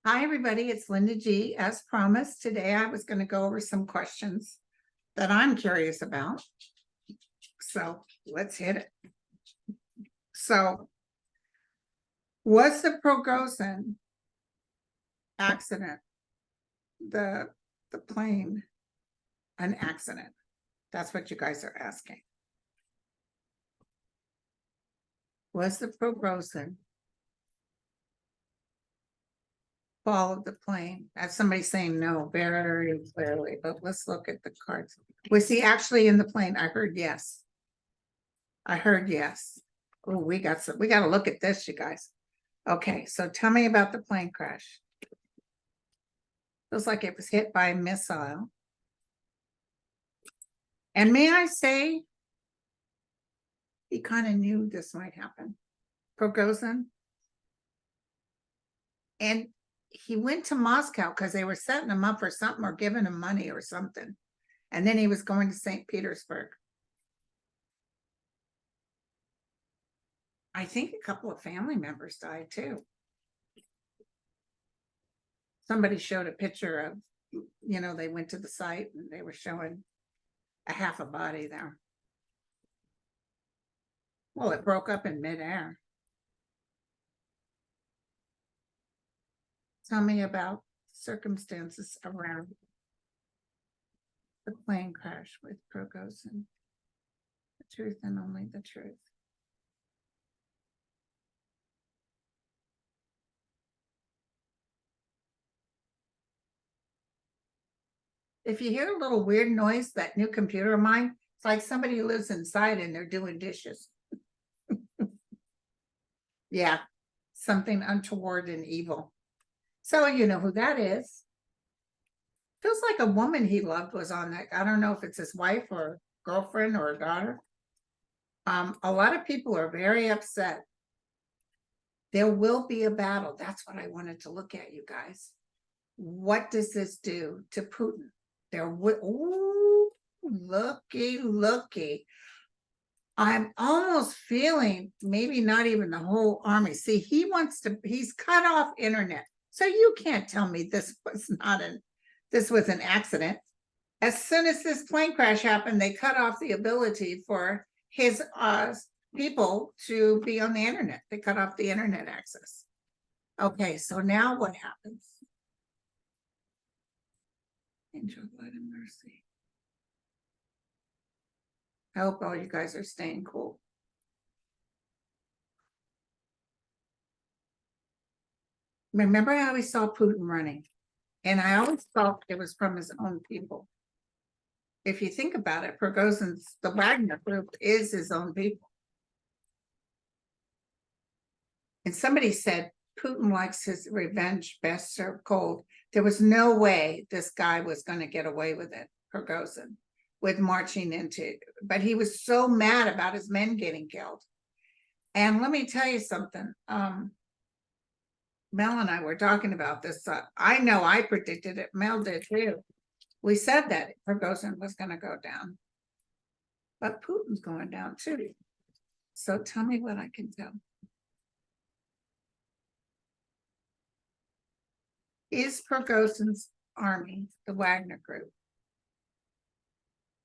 Hi, everybody. It's Linda G. As promised, today I was going to go over some questions that I'm curious about. So let's hit it. So, was the Prigozhin accident, the plane, an accident? That's what you guys are asking. Was the Prigozhin fall of the plane? That's somebody saying no very clearly, but let's look at the cards. Was he actually in the plane? I heard yes. I heard yes. Oh, we got to look at this, you guys. Okay, so tell me about the plane crash. Feels like it was hit by a missile. And may I say, he kind of knew this might happen. Prigozhin. And he went to Moscow because they were setting him up for something or giving him money or something. And then he was going to St. Petersburg. I think a couple of family members died too. Somebody showed a picture of, they went to the site and they were showing a half a body there. Well, it broke up in midair. Tell me about circumstances around the plane crash with Prigozhin. The truth and only the truth. If you hear a little weird noise, that new computer of mine, it's like somebody lives inside and they're doing dishes. Yeah, something untoward and evil. So you know who that is. Feels like a woman he loved was on that. I don't know if it's his wife or girlfriend or a daughter. A lot of people are very upset. There will be a battle. That's what I wanted to look at, you guys. What does this do to Putin? There would, oh, looky. I'm almost feeling maybe not even the whole army. See, he's cut off internet. So you can't tell me this was an accident. As soon as this plane crash happened, they cut off the ability for his people to be on the internet. They cut off the internet access. Okay, so now what happens? Angel, light, and mercy. I hope all you guys are staying cool. Remember how we saw Putin running? And I always thought it was from his own people. If you think about it, Prigozhin's, the Wagner group is his own people. And somebody said Putin likes his revenge best served cold. There was no way this guy was going to get away with it, Prigozhin, with marching into, but he was so mad about his men getting killed. And let me tell you something. Mel and I were talking about this. I know I predicted it. Mel did too. We said that Prigozhin was going to go down. But Putin's going down too. So tell me what I can tell. Is Prigozhin's army, the Wagner group,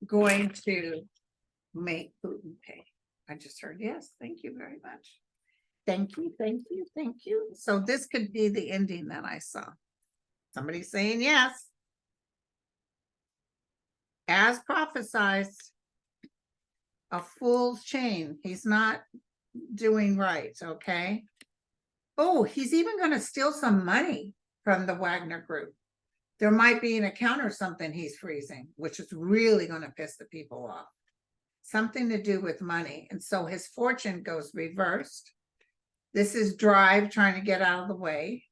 going to make Putin pay? I just heard yes. Thank you very much. Thank you. So this could be the ending that I saw. Somebody saying yes. As prophesized, a fool's chain. He's not doing right, okay? Oh, he's even going to steal some money from the Wagner group. There might be an account or something he's freezing, which is really going to piss the people off. Something to do with money. And so his fortune goes reversed. This is Drive trying to get out of the way.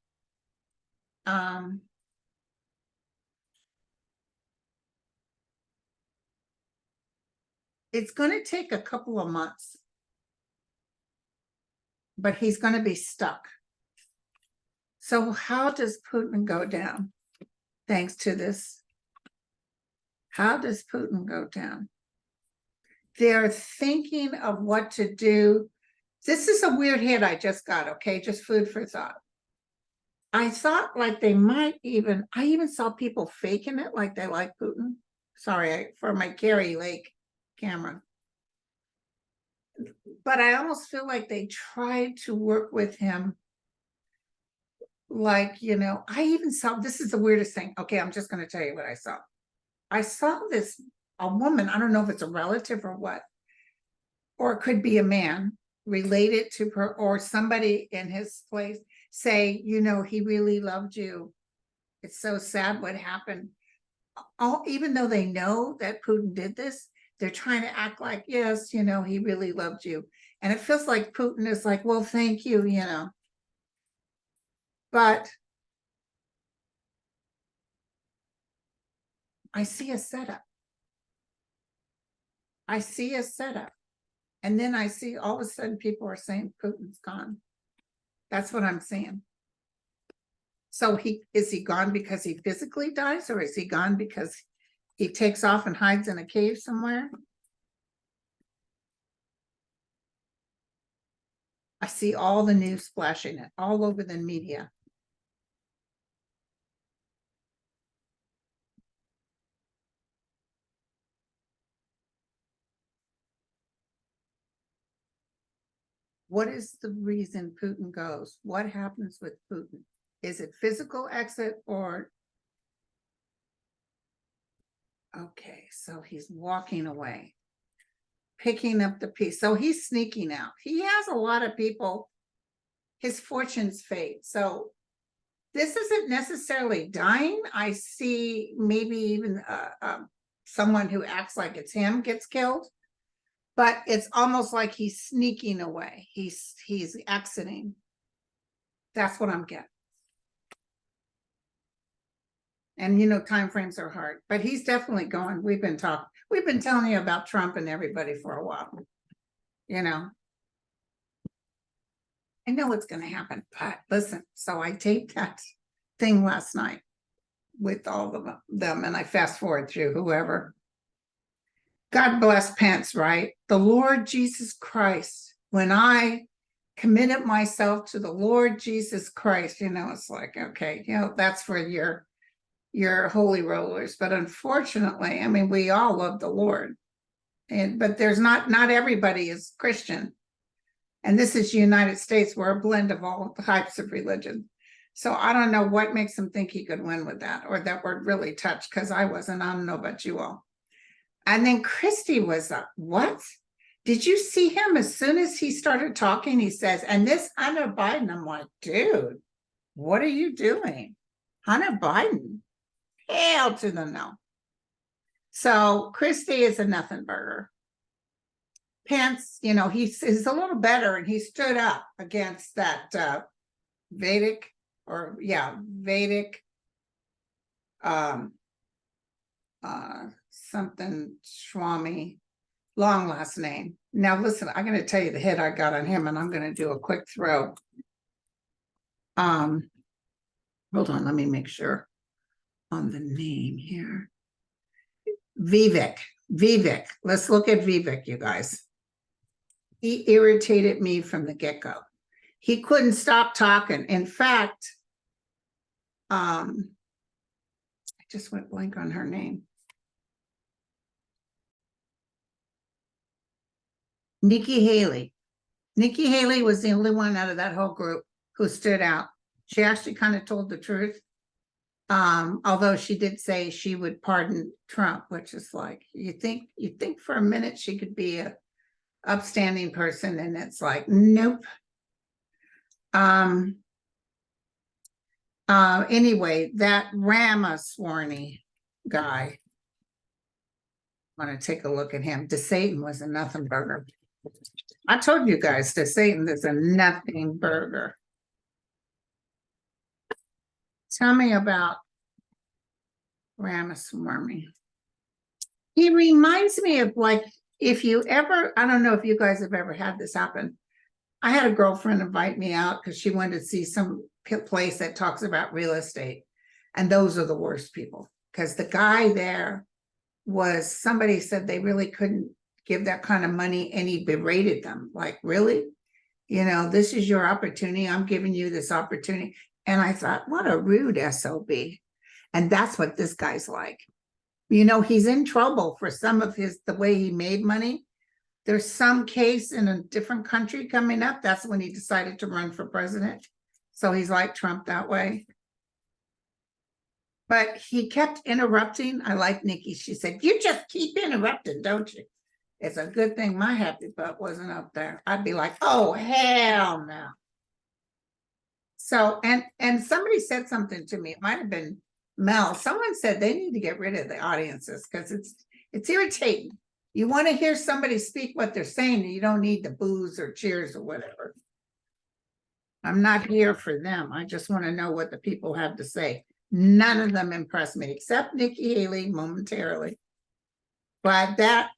It's going to take a couple of months, but he's going to be stuck. So how does Putin go down? Thanks to this. How does Putin go down? They're thinking of what to do. This is a weird hit I just got, okay? Just food for thought. I thought like they might even, I even saw people faking it like they like Putin. Sorry, for my Kerry Lake camera. But I almost feel like they tried to work with him. Like, I even saw, this is the weirdest thing. Okay, I'm just going to tell you what I saw. I saw a woman, I don't know if it's a relative or what, or it could be a man related to her, or somebody in his place say, he really loved you. It's so sad what happened. Even though they know that Putin did this, they're trying to act like, yes, he really loved you. And it feels like Putin is like, well, thank you, But I see a setup. I see a setup. And then I see all of a sudden people are saying Putin's gone. That's what I'm seeing. So is he gone because he physically dies, or is he gone because he takes off and hides in a cave somewhere? I see all the news splashing it all over the media. What is the reason Putin goes? What happens with Putin? Is it physical exit or? Okay, so he's walking away, picking up the piece. So he's sneaking out. He has a lot of people. His fortunes fade. So this isn't necessarily dying. I see maybe even someone who acts like it's him gets killed, but it's almost like he's sneaking away. He's exiting. That's what I'm getting. And time frames are hard, but he's definitely going. We've been telling you about Trump and everybody for a while. I know what's going to happen, but listen, so I taped that thing last night with all of them, and I fast forward through whoever. God bless Pence, right? The Lord Jesus Christ, when I committed myself to the Lord Jesus Christ, it's like, okay, that's for your holy rollers. But unfortunately, I mean, we all love the Lord, but there's not everybody is Christian. And this is the United States. We're a blend of all types of religion. So I don't know what makes him think he could win with that, or that word really touched, because I wasn't. I don't know about you all. And then Christie was up. What? Did you see him? As soon as he started talking, he says, and this Hunter Biden, I'm like, dude, what are you doing? Hunter Biden? Hell to the no. So Christie is a nothing burger. Pence, he's a little better, and he stood up against that Vedic something Swami, long last name. Now listen, I'm going to tell you the hit I got on him, and I'm going to do a quick throw. Hold on, let me make sure on the name here. Vivek. Let's look at Vivek, you guys. He irritated me from the get-go. He couldn't stop talking. In fact, I just went blank on her name. Nikki Haley. Nikki Haley was the only one out of that whole group who stood out. She actually kind of told the truth. Although she did say she would pardon Trump, which is like, you think for a minute she could be a upstanding person, and it's like, nope. Anyway, that Ramaswamy guy, I want to take a look at him. DeSatan was a nothing burger. I told you guys, DeSatan is a nothing burger. Tell me about Ramaswamy. He reminds me of, like, if you ever, I don't know if you guys have ever had this happen. I had a girlfriend invite me out because she wanted to see some place that talks about real estate. And those are the worst people, because the guy there was, somebody said they really couldn't give that kind of money, and he berated them. Like, really? This is your opportunity. I'm giving you this opportunity. And I thought, what a rude SOB. And that's what this guy's like. You know, he's in trouble for some of the way he made money. There's some case in a different country coming up. That's when he decided to run for president. So he's like Trump that way. But he kept interrupting. I like Nikki. She said, you just keep interrupting, don't you? It's a good thing my happy butt wasn't up there. I'd be like, oh, hell no. So, and somebody said something to me. It might have been Mel. Someone said they need to get rid of the audiences because it's irritating. You want to hear somebody speak what they're saying, and you don't need the boos or cheers or whatever. I'm not here for them. I just want to know what the people have to say. None of them impressed me, except Nikki Haley momentarily. But that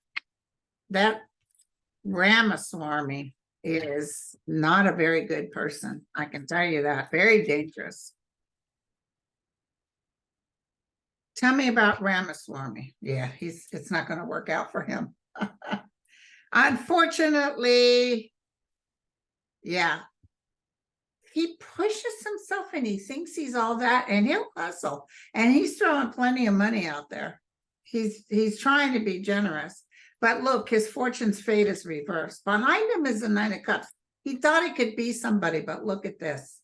Ramaswamy is not a very good person. I can tell you that. Very dangerous. Tell me about Ramaswamy. Yeah, it's not going to work out for him. Unfortunately, yeah. He pushes himself and he thinks he's all that, and he'll hustle. And he's throwing plenty of money out there. He's trying to be generous. But look, his fortune's fate is reversed. Behind him is the Nine of Cups. He thought he could be somebody, but look at this.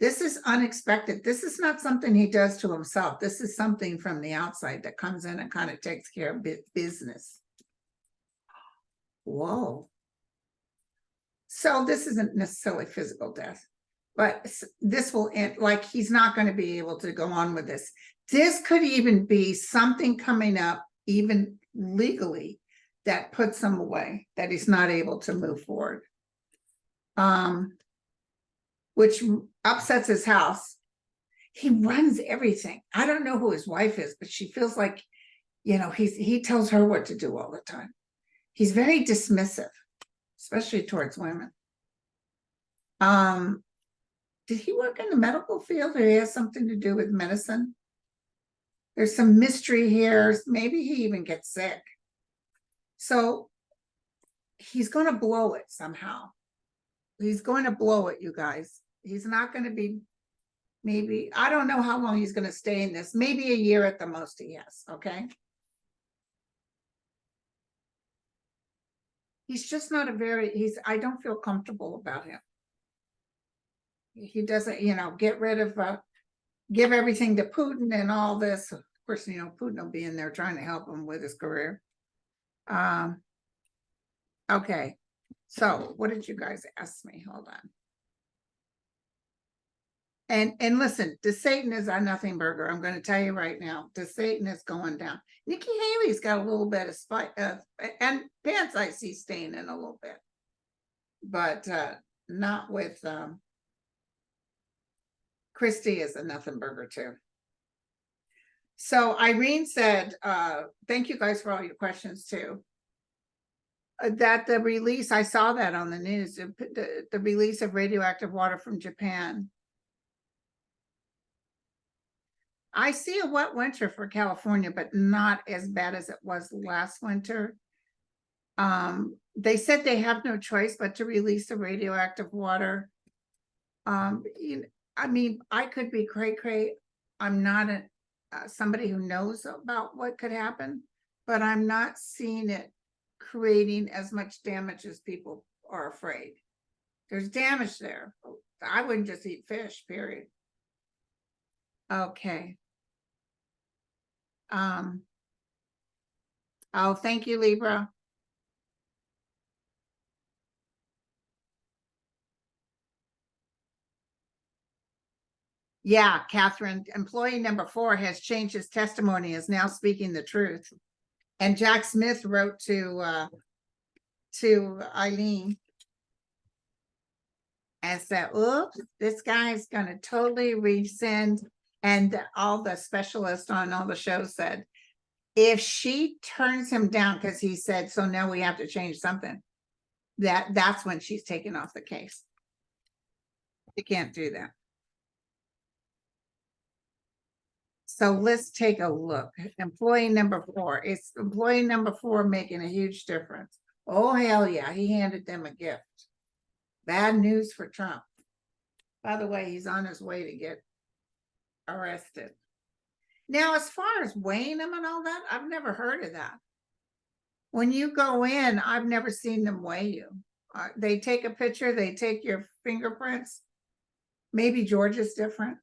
This is unexpected. This is not something he does to himself. This is something from the outside that comes in and kind of takes care of business. Whoa. So this isn't necessarily physical death, but this will end, like he's not going to be able to go on with this. This could even be something coming up, even legally, that puts him away, that he's not able to move forward. Which upsets his house. He runs everything. I don't know who his wife is, but she feels like, you know, he tells her what to do all the time. He's very dismissive, especially towards women. Did he work in the medical field, or he has something to do with medicine? There's some mystery here. Maybe he even gets sick. So he's going to blow it somehow. He's going to blow it, you guys. He's not going to be, maybe, I don't know how long he's going to stay in this. Maybe a year at the most he has, okay? He's just not a very, I don't feel comfortable about him. He doesn't, you know, get rid of, give everything to Putin and all this. Of course, you know, Putin will be in there trying to help him with his career. Okay, so what did you guys ask me? Hold on. And listen, the Satan is a nothing burger. I'm going to tell you right now, the Satan is going down. Nikki Haley's got a little bit of spite, and pants I see staying in a little bit, but not with Christie is a nothing burger too. So Irene said, thank you guys for all your questions too. That the release, I saw that on the news, the release of radioactive water from Japan. I see a wet winter for California, but not as bad as it was last winter. They said they have no choice but to release the radioactive water. I mean, I could be cray-cray. I'm not somebody who knows about what could happen, but I'm not seeing it creating as much damage as people are afraid. There's damage there. I wouldn't just eat fish, period. Okay. Oh, thank you, Libra. Yeah, Catherine, employee number 4 has changed his testimony, is now speaking the truth. And Jack Smith wrote to Eileen and said, oops, this guy's going to totally rescind. And all the specialists on all the shows said, if she turns him down, because he said, so now we have to change something, that's when she's taken off the case. You can't do that. So let's take a look. Employee number 4. It's employee number 4 making a huge difference. Oh, hell yeah. He handed them a gift. Bad news for Trump. By the way, he's on his way to get arrested. Now, as far as weighing them and all that, I've never heard of that. When you go in, I've never seen them weigh you. They take a picture, they take your fingerprints. Maybe Georgia's different.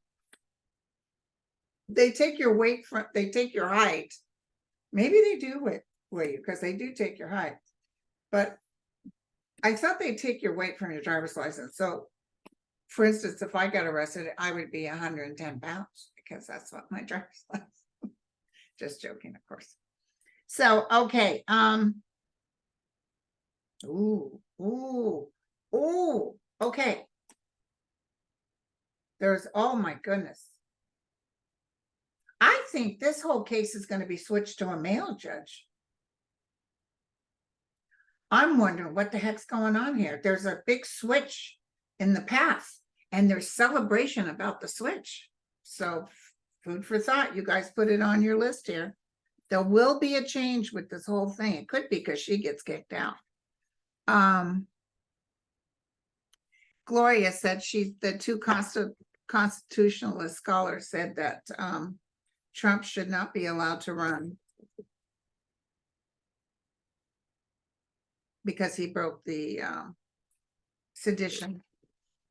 They take your weight from, they take your height. Maybe they do weigh you because they do take your height. But I thought they take your weight from your driver's license. So, for instance, if I got arrested, I would be 110 pounds because that's what my driver's license. Just joking, of course. So, okay. Okay. There's, oh my goodness. I think this whole case is going to be switched to a male judge. I'm wondering what the heck's going on here. There's a big switch in the past, and there's celebration about the switch. So, food for thought. You guys put it on your list here. There will be a change with this whole thing. It could be because she gets kicked out. Gloria said the two constitutionalist scholars said that Trump should not be allowed to run because he broke the sedition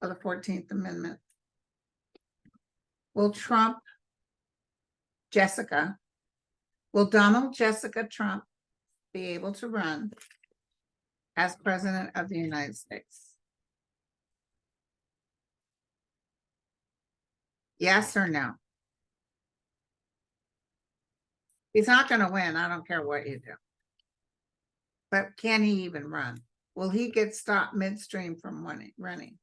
of the 14th Amendment. Will Donald Jessica Trump be able to run as president of the United States? Yes or no? He's not going to win. I don't care what you do. But can he even run? Will he get stopped midstream from running?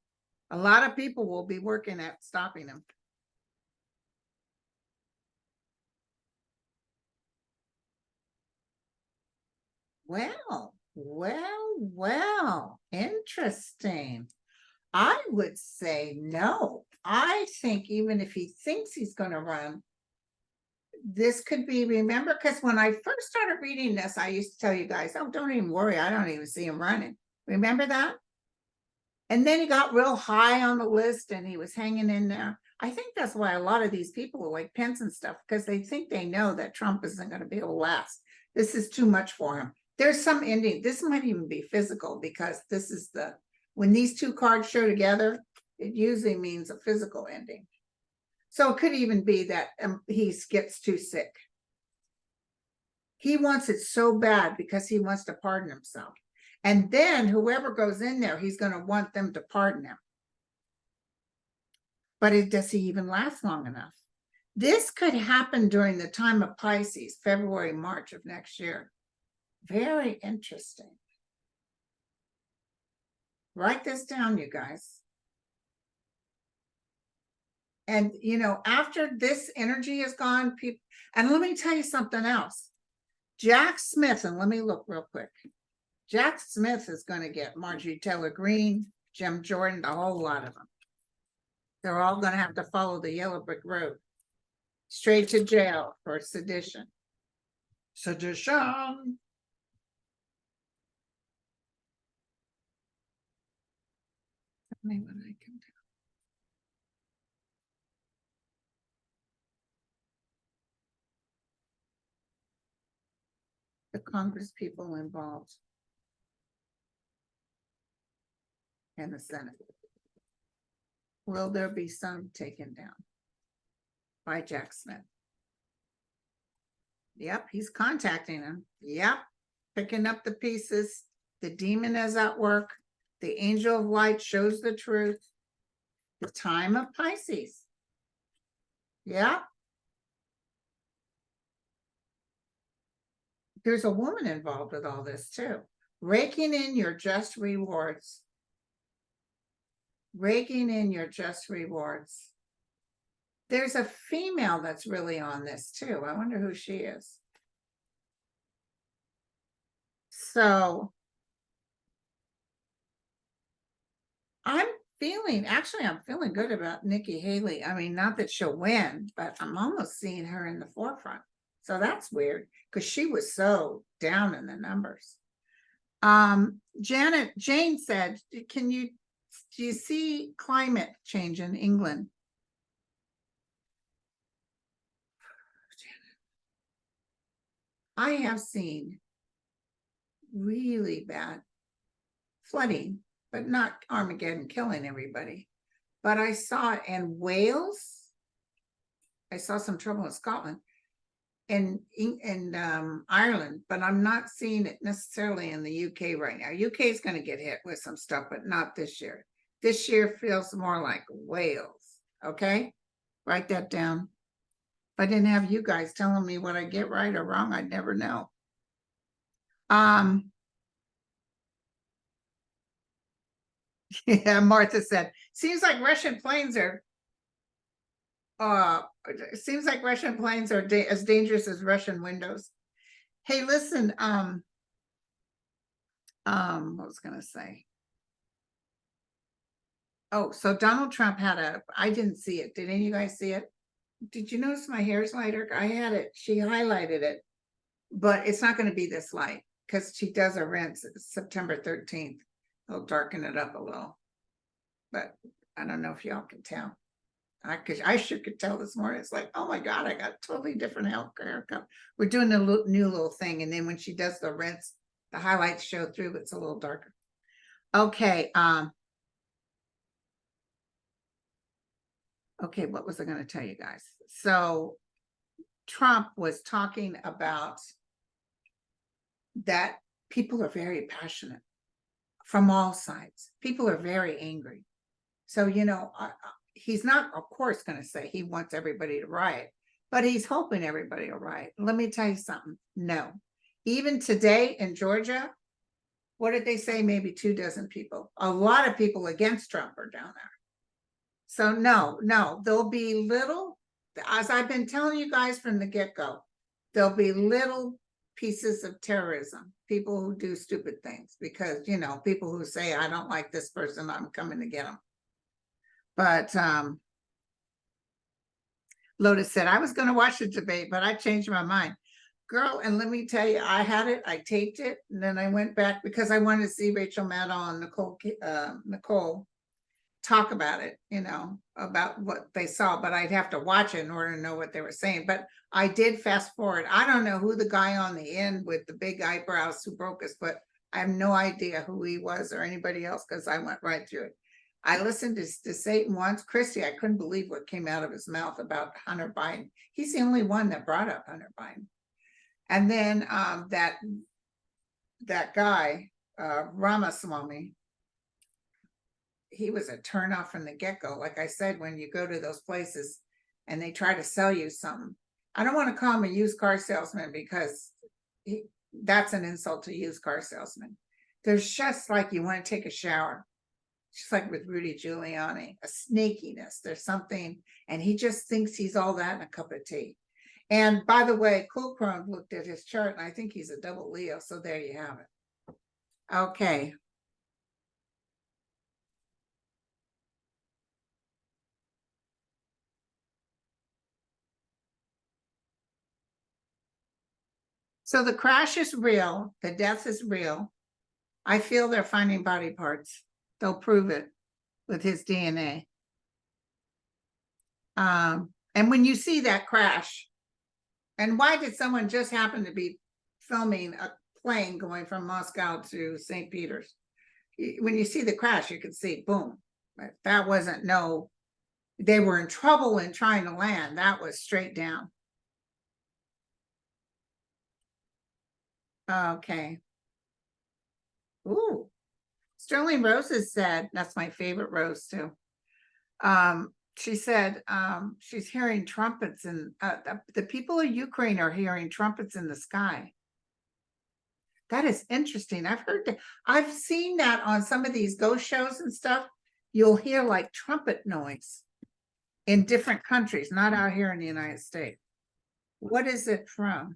A lot of people will be working at stopping him. Well, interesting. I would say no. I think even if he thinks he's going to run, this could be, remember, because when I first started reading this, I used to tell you guys, oh, don't even worry. I don't even see him running. Remember that? And then he got real high on the list and he was hanging in there. I think that's why a lot of these people are like Pence and stuff, because they think they know that Trump isn't going to be able to last. This is too much for him. There's some ending. This might even be physical, because this is when these two cards show together, it usually means a physical ending. So it could even be that he gets too sick. He wants it so bad because he wants to pardon himself. And then whoever goes in there, he's going to want them to pardon him. But does he even last long enough? This could happen during the time of Pisces, February, March of next year. Very interesting. Write this down, you guys. And, you know, after this energy is gone, people, and let me tell you something else. Jack Smith, and let me look real quick. Jack Smith is going to get Marjorie Taylor Greene, Jim Jordan, a whole lot of them. They're all going to have to follow the yellow brick road. Straight to jail for sedition. Sedition. Tell me when I can do. The Congress people involved and the Senate. Will there be some taken down by Jack Smith? Yep, he's contacting him. Yep, picking up the pieces. The demon is at work. The angel of light shows the truth. The time of Pisces. Yep. There's a woman involved with all this too. Raking in your just rewards. Raking in your just rewards. There's a female that's really on this too. I wonder who she is. So I'm feeling good about Nikki Haley. I mean, not that she'll win, but I'm almost seeing her in the forefront. So that's weird because she was so down in the numbers. Jane said, can you Do you see climate change in England? I have seen really bad flooding, but not Armageddon killing everybody. But I saw it in Wales. I saw some trouble in Scotland and in Ireland, but I'm not seeing it necessarily in the UK right now. UK is going to get hit with some stuff, but not this year. This year feels more like Wales. Okay, write that down. If I didn't have you guys telling me what I get right or wrong, I'd never know. Yeah, Martha said, seems like Russian planes are it seems like Russian planes are as dangerous as Russian windows. Hey, listen, what was gonna say? Oh, so Donald Trump had I didn't see it. Did any of you guys see it? Did you notice my hair's lighter? I had it, she highlighted it, but it's not gonna be this light because she does a rinse September 13th. It'll darken it up a little, but I don't know if y'all can tell. I sure could tell this morning. It's like, oh my God, I got totally different haircut. We're doing a new little thing. And then when she does the rinse, the highlights show through, but it's a little darker. Okay. Okay, what was I going to tell you guys? So Trump was talking about that people are very passionate from all sides. People are very angry. So, you know, he's not, of course, going to say he wants everybody to riot, but he's hoping everybody will riot. Let me tell you something. No, even today in Georgia, what did they say? Maybe 24 people. A lot of people against Trump are down there. So no, there'll be little, as I've been telling you guys from the get-go, there'll be little pieces of terrorism, people who do stupid things, because, you know, people who say, I don't like this person, I'm coming to get them. But Lotus said, I was going to watch the debate, but I changed my mind. Girl, and let me tell you, I had it, I taped it, and then I went back because I wanted to see Rachel Maddow and Nicole talk about it, you know, about what they saw, but I'd have to watch it in order to know what they were saying. But I did fast forward. I don't know who the guy on the end with the big eyebrows who broke his foot. I have no idea who he was or anybody else because I went right through it. I listened to Satan once. Christy, I couldn't believe what came out of his mouth about Hunter Biden. He's the only one that brought up Hunter Biden. And then that guy, Ramaswamy, he was a turnoff from the get-go. Like I said, when you go to those places and they try to sell you something, I don't want to call him a used car salesman because that's an insult to used car salesman. There's just like you want to take a shower. Just like with Rudy Giuliani, a snakiness. There's something, and he just thinks he's all that in a cup of tea. And by the way, Cool Crone looked at his chart, and I think he's a double Leo. So there you have it. Okay. So the crash is real. The death is real. I feel they're finding body parts. They'll prove it with his DNA. And when you see that crash, and why did someone just happen to be filming a plane going from Moscow to St. Peter's? When you see the crash, you can see, boom, that wasn't they were in trouble in trying to land. That was straight down. Okay. Ooh. Sterling Roses said, that's my favorite rose too. She said she's hearing trumpets, and the people of Ukraine are hearing trumpets in the sky. That is interesting. I've seen that on some of these ghost shows and stuff. You'll hear like trumpet noise in different countries, not out here in the United States. What is it from?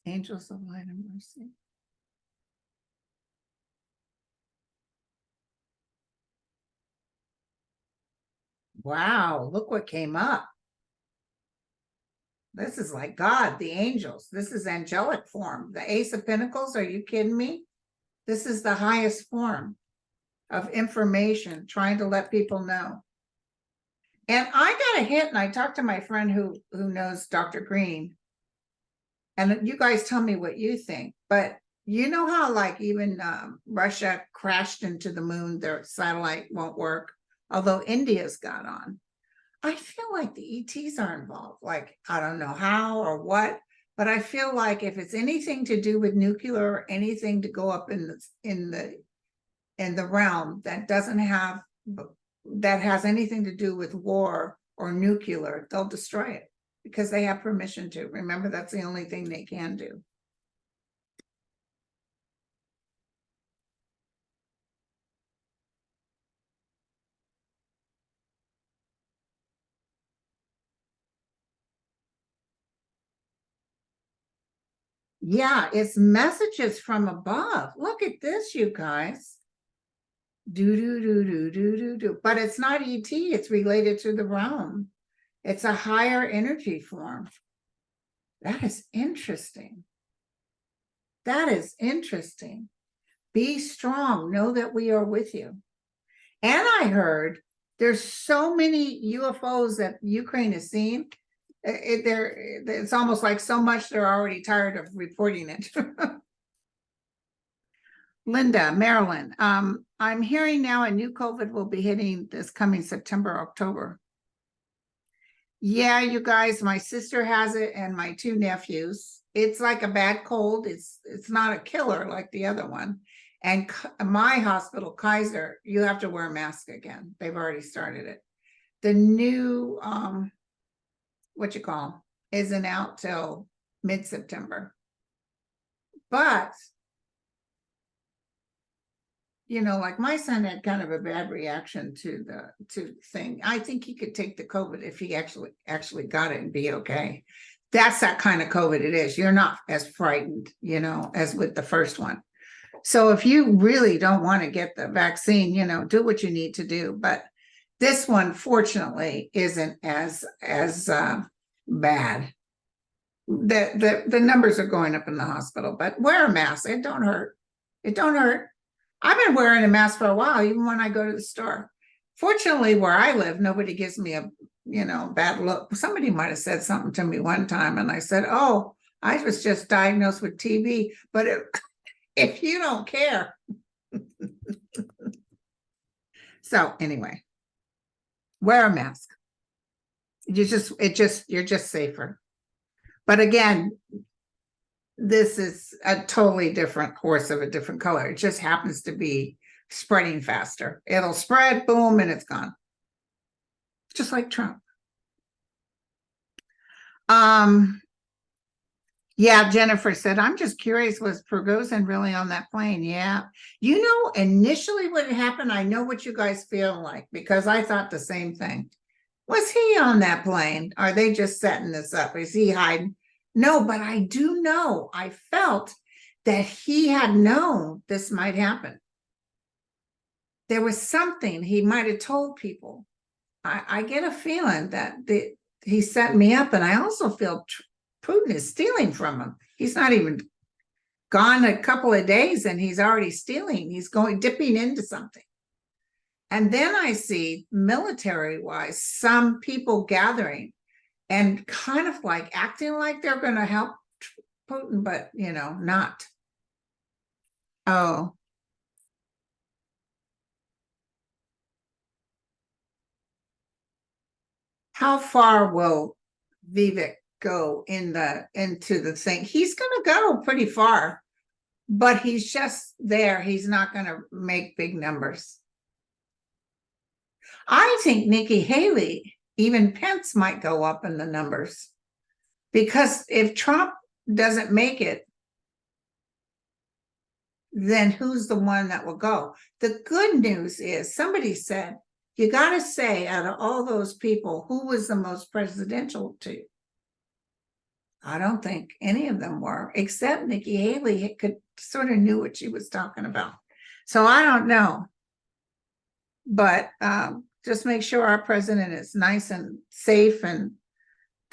Angels of Light and Mercy. Wow, look what came up. This is like God, the angels. This is angelic form. The Ace of Pentacles, are you kidding me? This is the highest form of information, trying to let people know. And I got a hint, and I talked to my friend who knows Dr. Green, and you guys tell me what you think. But you know how like even Russia crashed into the moon, their satellite won't work, although India's got on. I feel like the ETs are involved. Like, I don't know how or what, but I feel like if it's anything to do with nuclear or anything to go up in the realm that doesn't have, that has anything to do with war or nuclear, they'll destroy it because they have permission to. Remember, that's the only thing they can do. Yeah, it's messages from above. Look at this, you guys. Do, do, do, do, do, do, do. But it's not ET, it's related to the realm. It's a higher energy form. That is interesting. That is interesting. Be strong. Know that we are with you. And I heard there's so many UFOs that Ukraine has seen. It's almost like so much they're already tired of reporting it. Linda, Maryland. I'm hearing now a new COVID will be hitting this coming September, October. Yeah, you guys, my sister has it and my two nephews. It's like a bad cold. It's not a killer like the other one. And my hospital, Kaiser, you have to wear a mask again. They've already started it. The new, what you call, isn't out till mid-September. But, you know, like my son had kind of a bad reaction to the thing. I think he could take the COVID if he actually got it and be okay. That's that kind of COVID it is. You're not as frightened, you know, as with the first one. So if you really don't want to get the vaccine, you know, do what you need to do. But this one, fortunately, isn't as bad. The numbers are going up in the hospital, but wear a mask. It don't hurt. It don't hurt. I've been wearing a mask for a while, even when I go to the store. Fortunately, where I live, nobody gives me a, you know, bad look. Somebody might have said something to me one time, and I said, "Oh, I was just diagnosed with TB." But if you don't care. So anyway, wear a mask. You're just safer. But again, this is a totally different horse of a different color. It just happens to be spreading faster. It'll spread, boom, and it's gone. Just like Trump. Yeah, Jennifer said, I'm just curious, was Prigozhin really on that plane? Yeah. You know, initially when it happened, I know what you guys feel like, because I thought the same thing. Was he on that plane? Are they just setting this up? Is he hiding? No, but I do know, I felt that he had known this might happen. There was something he might have told people. I get a feeling that he set me up, and I also feel Putin is stealing from him. He's not even gone a couple of days and he's already stealing. He's dipping into something. And then I see military-wise, some people gathering and kind of like acting like they're going to help Putin, but, you know, not. Oh. How far will Vivek go into the thing? He's going to go pretty far, but he's just there. He's not going to make big numbers. I think Nikki Haley, even Pence might go up in the numbers, because if Trump doesn't make it, then who's the one that will go? The good news is, somebody said, you got to say, out of all those people, who was the most presidential to you? I don't think any of them were, except Nikki Haley could sort of knew what she was talking about. So I don't know. But just make sure our president is nice and safe and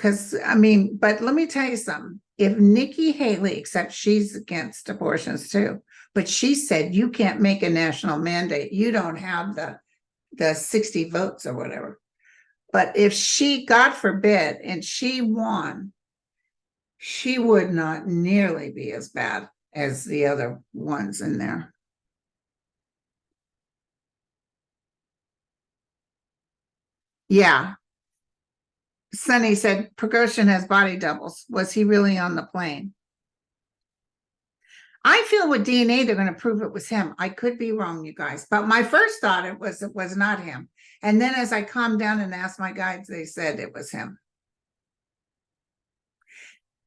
Because, I mean, but let me tell you something. If Nikki Haley, except she's against abortions too, but she said you can't make a national mandate. You don't have the 60 votes or whatever. But if she, God forbid, and she won, she would not nearly be as bad as the other ones in there. Yeah. Sonny said Prigozhin has body doubles. Was he really on the plane? I feel with DNA, they're going to prove it was him. I could be wrong, you guys, but my first thought it was not him. And then as I calmed down and asked my guides, they said it was him.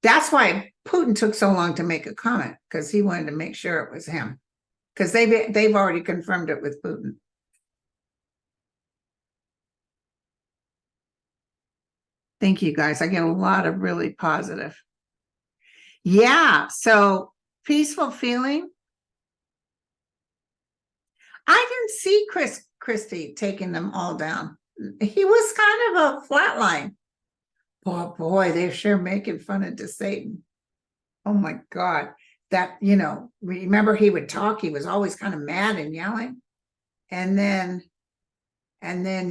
That's why Putin took so long to make a comment, because he wanted to make sure it was him, because they've already confirmed it with Putin. Thank you, guys. I get a lot of really positive. Yeah, so peaceful feeling. I didn't see Christie taking them all down. He was kind of a flatline. Oh boy, they're sure making fun of Satan. Oh my God. That, remember he would talk, he was always kind of mad and yelling. And then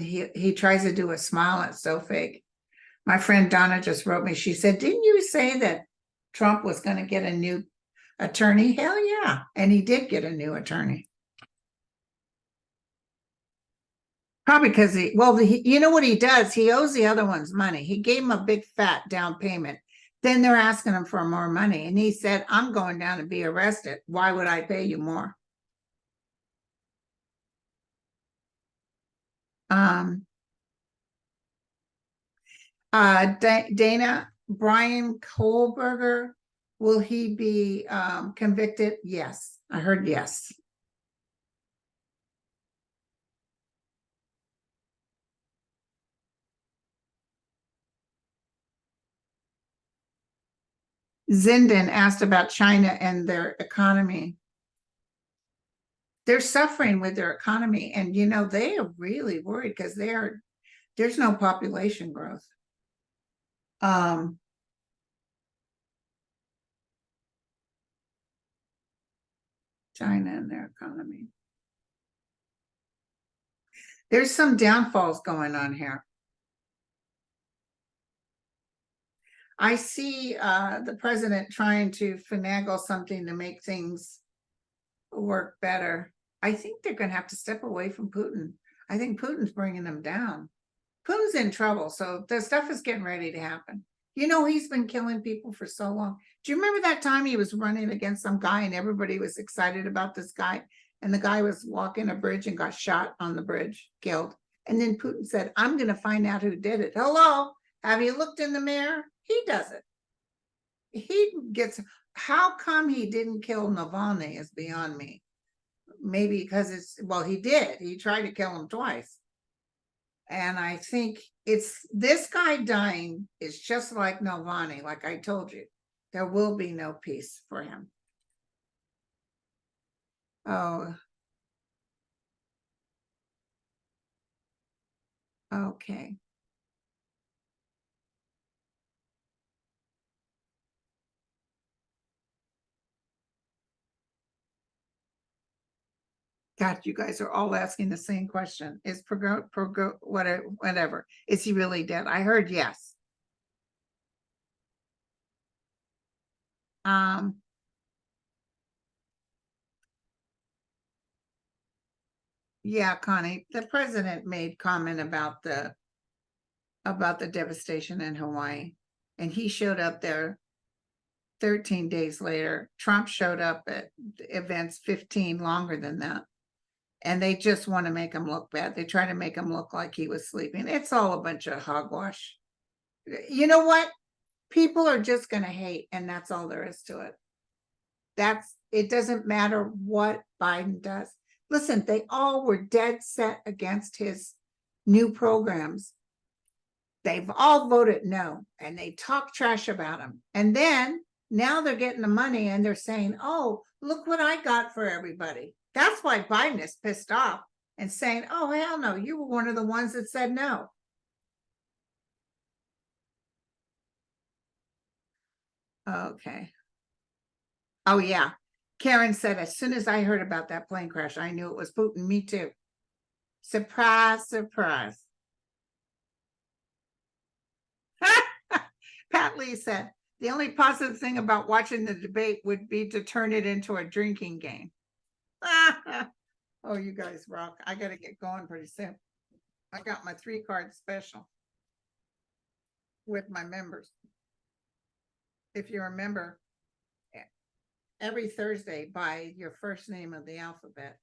he tries to do a smile. It's so fake. My friend Donna just wrote me. She said, didn't you say that Trump was going to get a new attorney? Hell yeah. And he did get a new attorney. Probably because you know what he does? He owes the other ones money. He gave him a big fat down payment. Then they're asking him for more money. And he said, I'm going down to be arrested. Why would I pay you more? Dana, Brian Kohlberger, will he be convicted? Yes, I heard yes. Zinden asked about China and their economy. They're suffering with their economy, and they are really worried because there's no population growth. China and their economy. There's some downfalls going on here. I see the president trying to finagle something to make things work better. I think they're going to have to step away from Putin. I think Putin's bringing them down. Putin's in trouble, so the stuff is getting ready to happen. He's been killing people for so long. Do you remember that time he was running against some guy and everybody was excited about this guy? And the guy was walking a bridge and got shot on the bridge, killed. And then Putin said, I'm going to find out who did it. Hello, have you looked in the mirror? He does it. How come he didn't kill Navalny is beyond me. Maybe because he did. He tried to kill him twice. And I think this guy dying is just like Navalny, like I told you. There will be no peace for him. Oh. Okay. God, you guys are all asking the same question. Is whatever. Is he really dead? I heard yes. Yeah, Connie, the president made comment about the devastation in Hawaii, and he showed up there 13 days later. Trump showed up at events 15 longer than that. And they just want to make him look bad. They try to make him look like he was sleeping. It's all a bunch of hogwash. You know what? People are just going to hate, and that's all there is to it. It doesn't matter what Biden does. Listen, they all were dead set against his new programs. They've all voted no, and they talk trash about him. And then now they're getting the money and they're saying, oh, look what I got for everybody. That's why Biden is pissed off and saying, oh, hell no, you were one of the ones that said no. Okay. Oh, yeah. Karen said, as soon as I heard about that plane crash, I knew it was Putin. Me too. Surprise, surprise. Pat Lee said, the only positive thing about watching the debate would be to turn it into a drinking game. Oh, you guys rock. I got to get going pretty soon. I got my 3-card special with my members. If you remember, every Thursday by your first name of the alphabet.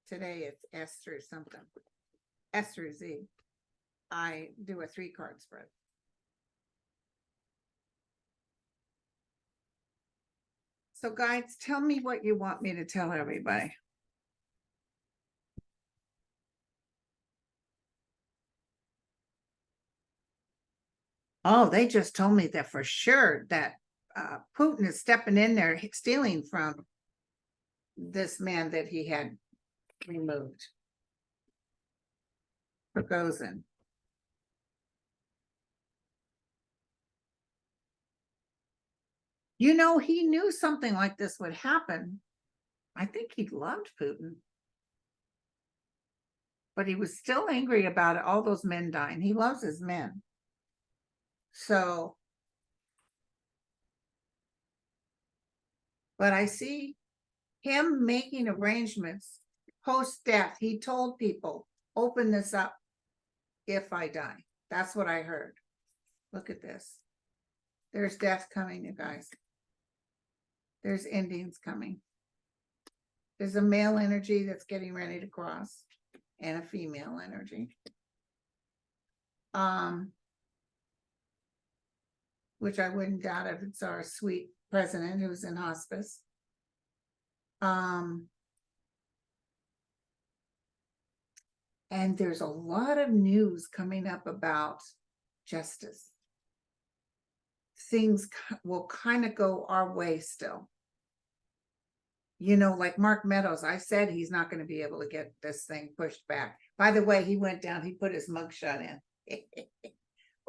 Today it's S through something. S through Z. I do a 3-card spread. So guys, tell me what you want me to tell everybody. Oh, they just told me that for sure that Putin is stepping in there, stealing from this man that he had removed. Prigozhin. You know, he knew something like this would happen. I think he loved Putin. But he was still angry about it, all those men dying. He loves his men. So, but I see him making arrangements post-death. He told people, open this up if I die. That's what I heard. Look at this. There's death coming, you guys. There's endings coming. There's a male energy that's getting ready to cross and a female energy. Which I wouldn't doubt if it's our sweet president who's in hospice. And there's a lot of news coming up about justice. Things will kind of go our way still. You know, like Mark Meadows, I said he's not going to be able to get this thing pushed back. By the way, he went down, he put his mugshot in.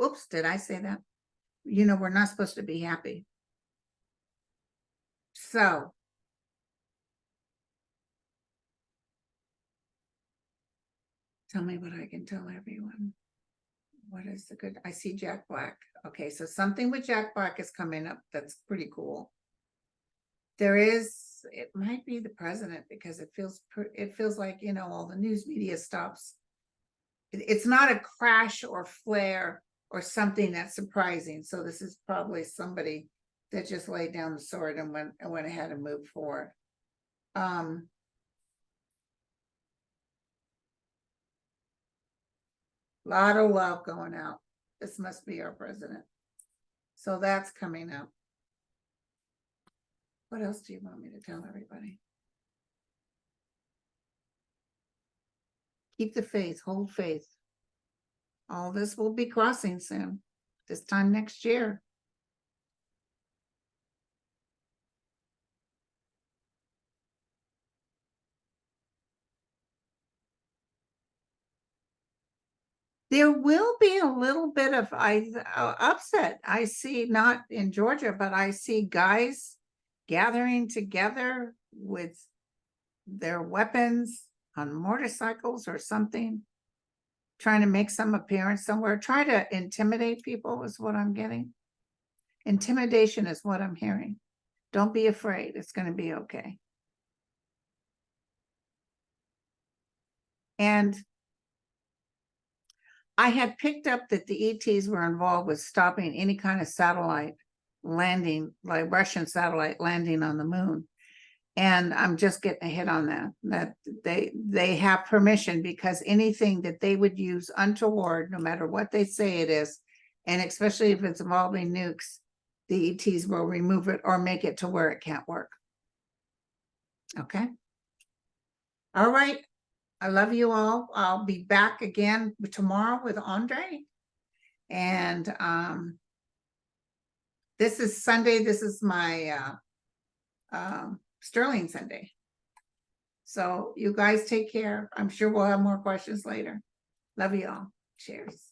Oops, did I say that? You know, we're not supposed to be happy. So, tell me what I can tell everyone. What is the good? I see Jack Black. Okay, so something with Jack Black is coming up. That's pretty cool. There is, it might be the president because it feels like, you know, all the news media stops. It's not a crash or flare or something that's surprising. So this is probably somebody that just laid down the sword and went ahead and moved forward. Lot of love going out. This must be our president. So that's coming up. What else do you want me to tell everybody? Keep the faith, hold faith. All this will be crossing soon, this time next year. There will be a little bit of upset. I see, not in Georgia, but I see guys gathering together with their weapons on motorcycles or something, trying to make some appearance somewhere, try to intimidate people is what I'm getting. Intimidation is what I'm hearing. Don't be afraid. It's going to be okay. And I had picked up that the ETs were involved with stopping any kind of satellite landing, like Russian satellite landing on the moon. And I'm just getting a hit on that they have permission, because anything that they would use untoward, no matter what they say it is, and especially if it's involving nukes, the ETs will remove it or make it to where it can't work. Okay. All right. I love you all. I'll be back again tomorrow with Andre. And this is Sunday. This is my Sterling Sunday. So you guys take care. I'm sure we'll have more questions later. Love you all. Cheers.